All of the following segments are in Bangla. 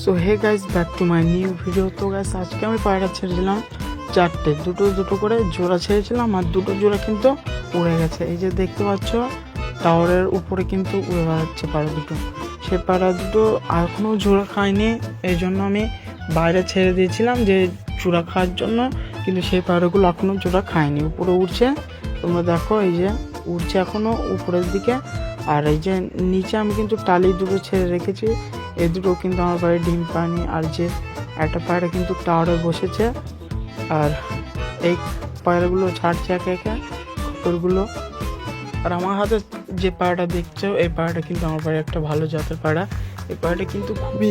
So hey guys, back to my new video. তো গাইস আজকে আমি পায়রা ছেড়েছিলাম চারটে, দুটো করে জোড়া ছেড়েছিলাম আর দুটো জোড়া কিন্তু উড়ে গেছে। এই যে দেখতে পাচ্ছ টাওয়ারের উপরে কিন্তু উড়ে বেড়াচ্ছে পায়রা দুটো। সে পায়রা দুটো এখনও জোড়া খায়নি, এই জন্য আমি বাইরে ছেড়ে দিয়েছিলাম যে জোড়া খাওয়ার জন্য, কিন্তু সেই পায়রাগুলো এখনও জোড়া খায়নি, উপরে উঠছে। তোমরা দেখো এই যে উঠছে এখনও উপরের দিকে। আর এই যে নিচে আমি কিন্তু টালি দুটো ছেড়ে রেখেছি, এই দুটো কিন্তু আমার বাড়ি ডিম পায়নি। আর যে একটা পায়রা কিন্তু টাওয়ারে বসেছে, আর এই পায়রাগুলো ছাড়ছে একে একে খোপরগুলো। আর আমার হাতে যে পায়রাটা দেখছো, এই পায়রাটা কিন্তু আমার বাড়ি একটা ভালো জাতের পায়রা। এই পায়রাটা কিন্তু খুবই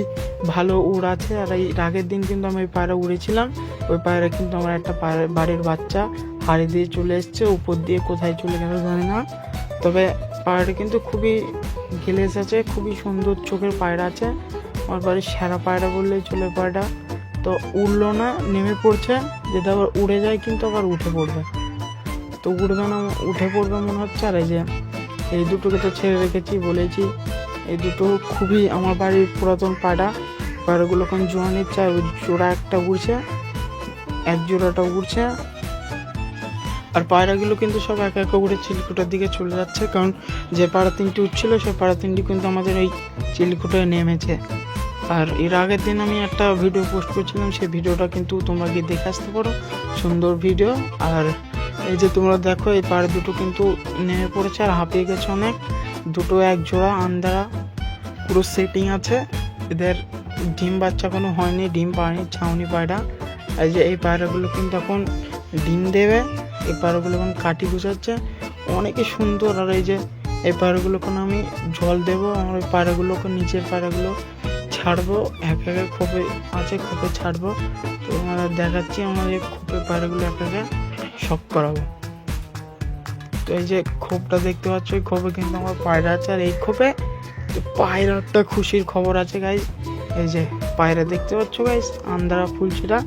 ভালো উড় আছে। আর এই আগের দিন কিন্তু আমি ওই পায়রা উড়েছিলাম, ওই পায়রা কিন্তু আমার একটা বাড়ির বাচ্চা হাড়ি দিয়ে চলে এসছে, উপর দিয়ে কোথায় চলে গেল জানি না। তবে পায়রাটা কিন্তু খুবই গেলেস আছে, খুবই সুন্দর চোখের পায়রা আছে। আমার বাড়ির সেরা পায়রা বললেই চলে পায়রাটা। তো উড়লো না, নেমে পড়ছে, যেটা আবার উড়ে যায় কিন্তু আবার উঠে পড়বে। তো উড়বে না, উঠে পড়বে মনে হচ্ছে। আর এই যে এই দুটোকে তো ছেড়ে রেখেছি, বলেছি এই দুটো খুবই আমার বাড়ির পুরাতন পায়রাগুলো এখন জোড়া নিচ্ছে। আর ওই জোড়া একটা উড়ছে, এক জোড়াটা উড়ছে। আর পায়রাগুলো কিন্তু সব একা একা উড়ে চিলকুটার দিকে চলে যাচ্ছে, কারণ যে পায়রা তিনটি উঠছিল সে পায়রা তিনটি কিন্তু আমাদের এই চিলকুটায় নেমেছে। আর এর আগের দিন আমি একটা ভিডিও পোস্ট করছিলাম, সেই ভিডিওটা কিন্তু তোমরা গিয়ে দেখে আসতে পারো, সুন্দর ভিডিও। আর এই যে তোমরা দেখো এই পায়রা দুটো কিন্তু নেমে পড়েছে আর হাঁপিয়ে গেছে অনেক। দুটো এক জোড়া আন্দারা পুরো সেটিং আছে, এদের ডিম বাচ্চা কোনো হয়নি, ডিম পায়নি, ছাউনি পায়রা। এই যে এই পায়রাগুলো কিন্তু এখন ডিম দেবে, এই পায়রাগুলো এখন কাটি গুছাচ্ছে, অনেকে সুন্দর। আর এই যে এই পায়রাগুলোকে আমি জল দেবো, আমার ওই পায়রাগুলোকে নিচের পায়রাগুলো ছাড়বো, এক একে খোপে আছে, খোপে ছাড়বো। তো আমরা দেখাচ্ছি আমার এই খোপে পায়রাগুলো এক একে শক করাবো। তো এই যে খোপটা দেখতে পাচ্ছ, এই খোপে কিন্তু আমার পায়রা আছে। আর এই খোপে পায়রাটা খুশির খবর আছে গাইজ। এই যে পায়রা দেখতে পাচ্ছ গাইজ, আন্দারা ফুলছিটা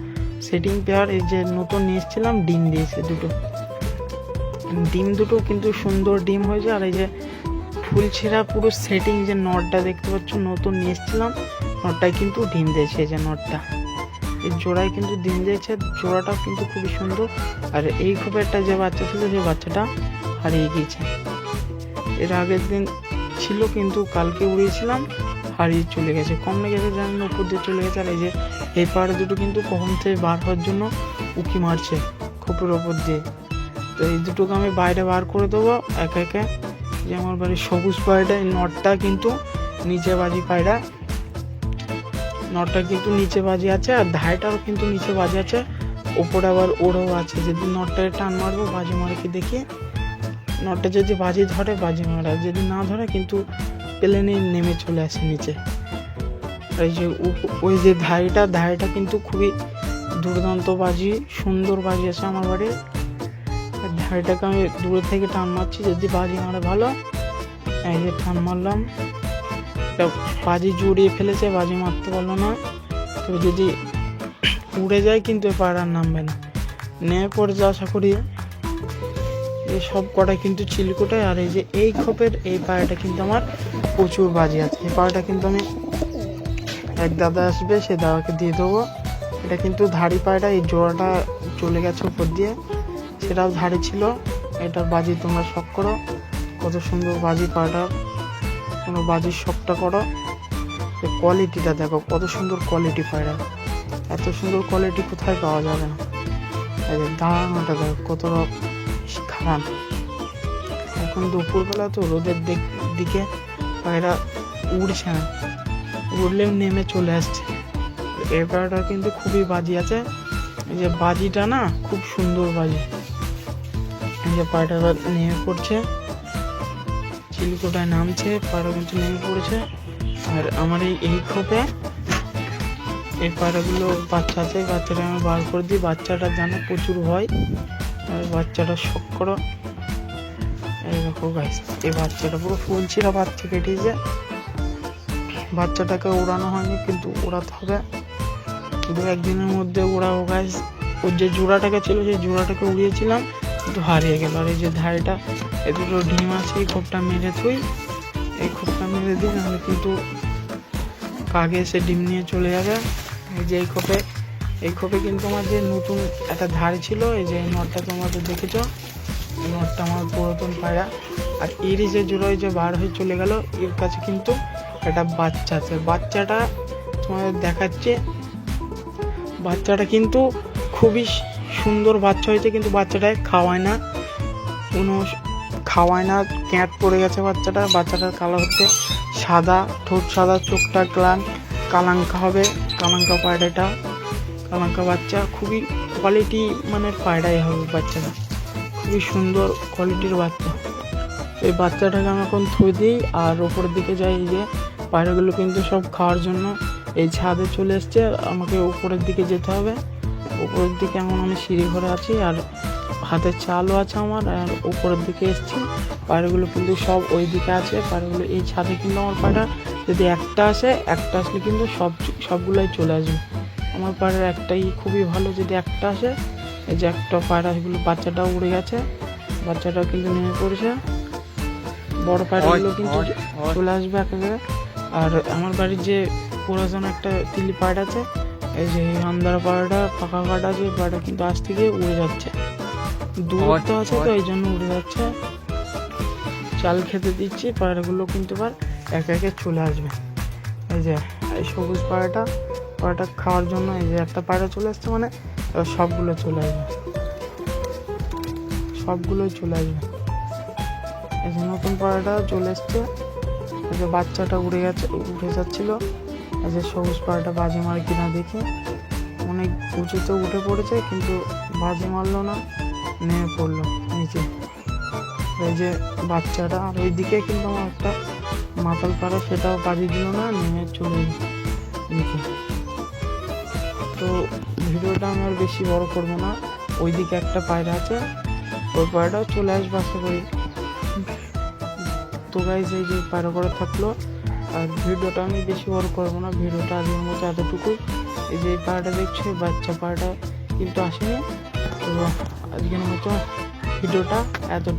সেটিং পেয়ার, এই যে নতুন নিয়ে এসেছিলাম, ডিম দিয়েছে দুটো, ডিম দুটো কিন্তু সুন্দর ডিম হয়েছে। আর এই যে ফুলছিরা পুরো সেটিং, যে নটটা দেখতে পাচ্ছ নতুন নিয়ে এসেছিলাম, নটটাই কিন্তু ডিম দিয়েছে। এই যে নটটা, এই জোড়ায় কিন্তু ডিম দিয়েছে, জোড়াটাও কিন্তু খুবই সুন্দর। আর এই খোপেরটা যে বাচ্চা ছিল, যে বাচ্চাটা হারিয়ে গিয়েছে, এর আগের দিন ছিল কিন্তু কালকে উড়িয়েছিলাম, হারিয়ে চলে গেছে, কম লেগেছে জানি না, উপর দিয়ে চলে গেছে। আর এই যে এই পায়রা দুটো কিন্তু কখন থেকে বার হওয়ার জন্য উঁকি মারছে খোপের ওপর দিয়ে। তো এই দুটোকে আমি বাইরে বার করে দেবো একে একে। যে আমার বাড়ির সবুজ পায়রাটা, এই নটটা কিন্তু নিচে বাজি পায়রা, নটটা কিন্তু নিচে বাজি আছে, আর ধাইটাও কিন্তু নিচে বাজি আছে, ওপরে আবার ওড়েও আছে। যদি নটটাকে টান মারবো, বাজি মারে কি দেখি, নটটা যদি বাজি ধরে বাজি মারা, যদি না ধরে কিন্তু প্লেনে নেমে চলে আসে নিচে। এই যে ওই যে ধাইটা কিন্তু খুবই দুর্দান্ত বাজি, সুন্দর বাজি আছে আমার বাড়ির। ধাইটাকে আমি দূরে থেকে টান মারছি, যদি বাজি মারে ভালো। এই যে টান মারলাম, বাজি জুড়িয়ে ফেলেছে, বাজি মারতে পারলো না। তবে যদি উড়ে যায় কিন্তু এ পায়রা নামবে না, নেমে পড়ে যা আশা করি। এই সব কটা কিন্তু চিলকুটায়। আর এই যে এই খোপের এই পায়রাটা কিন্তু আমার প্রচুর বাজি আছে। এই পায়রাটা কিন্তু আমি এক দাদা আসবে, সে দাদাকে দিয়ে দেবো। এটা কিন্তু ধাড়ি পায়রা, এই জোড়াটা চলে গেছে উপর দিয়ে, সেটাও ধাড়ি ছিল। এটার বাজি তোমরা শখ করো, কত সুন্দর বাজি পায়রাটা, কোনো বাজির শখটা করো। এই কোয়ালিটিটা দেখো, কত সুন্দর কোয়ালিটি পায়রা, এত সুন্দর কোয়ালিটি কোথায় পাওয়া যাবে না। এই যে দাঁড়ানোটা দেখো কতটা খারাপ। এখন দুপুরবেলা তো রোদের দিকে পায়রা উড়ছে না, উড়লেও নেমে চলে আসছে। এই পায়রাটা কিন্তু খুবই বাজি আছে, এই যে বাজিটা না খুব সুন্দর বাজি। এই যে পায়রাটা এবার নেমে পড়ছে, চিলকুটায় নামছে, পায়রা কিন্তু নেমে পড়েছে। আর আমার এই খোপে এই পায়রাগুলো বাচ্চা আছে, বাচ্চাটা আমি বার করে দিই। বাচ্চাটা জানো প্রচুর ভয়, আর বাচ্চাটা শখ করো। এই দেখো গাইস, এই বাচ্চাটা পুরো ফুলছিরা বাচ্চা কেটেছে, বাচ্চাটাকে উড়ানো হয়নি, কিন্তু উড়াতে হবে, দু একদিনের মধ্যে উড়াবো গাইস। ওর যে জোড়াটাকে ছিল, সেই জোড়াটাকে উড়িয়েছিলাম কিন্তু হারিয়ে গেল। আর এই যে ধারেটা, এ দুটো ডিম আছে, এই খোপটা মেরে থুই, এই খোপটা মেরে দিই, নাহলে কিন্তু কাকে এসে ডিম নিয়ে চলে যাবে। এই যে এই খোপে কিন্তু আমার যে নতুন একটা ধাড়ি ছিল, এই যে এই নটটা তোমাদের দেখেছো, এই নটটা আমার পুরাতন পায়রা। আর এরই যে জোড়ায় যে বার হয়ে চলে গেল, এর কাছে কিন্তু একটা বাচ্চা আছে। বাচ্চাটা তোমাদের দেখাচ্ছে, বাচ্চাটা কিন্তু খুবই সুন্দর বাচ্চা হয়েছে, কিন্তু বাচ্চাটায় খাওয়ায় না, ক্যাট পড়ে গেছে বাচ্চাটার কালার হচ্ছে সাদা, ঠোঁট সাদা, চোখটা কালাঙ্কা হবে, কালাঙ্কা পায়রাটা, কালাঙ্কা বাচ্চা, খুবই কোয়ালিটি মানের পায়রাই হবে বাচ্চাটা, খুবই সুন্দর কোয়ালিটির বাচ্চা। এই বাচ্চাটাকে আমি এখন থুয়ে দিই আর ওপরের দিকে যাই। এই যে পায়রাগুলো কিন্তু সব খাওয়ার জন্য এই ছাদে চলে এসছে, আমাকে উপরের দিকে যেতে হবে। উপরের দিকে এখন আমি সিঁড়ি ঘরে আছি আর হাতে চালও আছে আমার, আর উপরের দিকে এসছি। পায়রাগুলো কিন্তু সব ওই দিকে আছে, পায়রাগুলো এই ছাদে কিন্তু আমার পায়রা যদি একটা আসলে কিন্তু সবগুলাই চলে আসবে। আমার পায়রার একটাই খুবই ভালো, যদি একটা আসে। এই যে একটা পায়রা, এগুলো বাচ্চাটাও উড়ে গেছে, বাচ্চাটাও কিন্তু নেমে পড়েছে। বড় পায়রাগুলো কিন্তু চলে আসবে একেবারে। আর আমার বাড়ির যে পুরাতন একটা তিলি পায়রা আছে, এই যে আন্দারা পায়রাটা, ফাঁকা কাটা আছে, পায়রাটা কিন্তু আজ থেকে উড়ে যাচ্ছে, দূরত্ব আছে তো এই জন্য উড়ে যাচ্ছে। চাল খেতে দিচ্ছি, পায়রাগুলো কিন্তু এবার একে একে চলে আসবে। এই যে এই সবুজ পায়রাটা খাওয়ার জন্য এই যে একটা পায়রা চলে আসছে, মানে সবগুলো চলে আসবে, সবগুলোই চলে আসবে। এই যে নতুন পায়রাটা চলে এসছে, এই যে বাচ্চাটা উড়ে যাচ্ছিল। এই যে সবুজ পায়রাটা বাজি মারে কিনা দেখি, অনেক উঁচুতে উঠে পড়েছে কিন্তু বাজি মারলো না, নেমে পড়লো নিচে। এই যে বাচ্চাটা, আর ওইদিকে কিন্তু আমার একটা মাতাল পায়রা, সেটাও বাজি দিল না, নেমে চলে নিচে। তো ভিডিওটা আমি আর বেশি বড় করবো না, ওইদিকে একটা পায়রা আছে, ওই পায়রাটাও চলে আসবে আশা করি। তো গাইস, এই যে পায়রা করে থাকলো, আর ভিডিওটা আমি বেশি বড় করবো না, ভিডিওটা আজকের মতো এতটুকু। এই যে এই পায়রাটা দেখছো, বাচ্চা পায়রাটা কিন্তু আসেনি। তো আজকের মতো ভিডিওটা এতটুকু।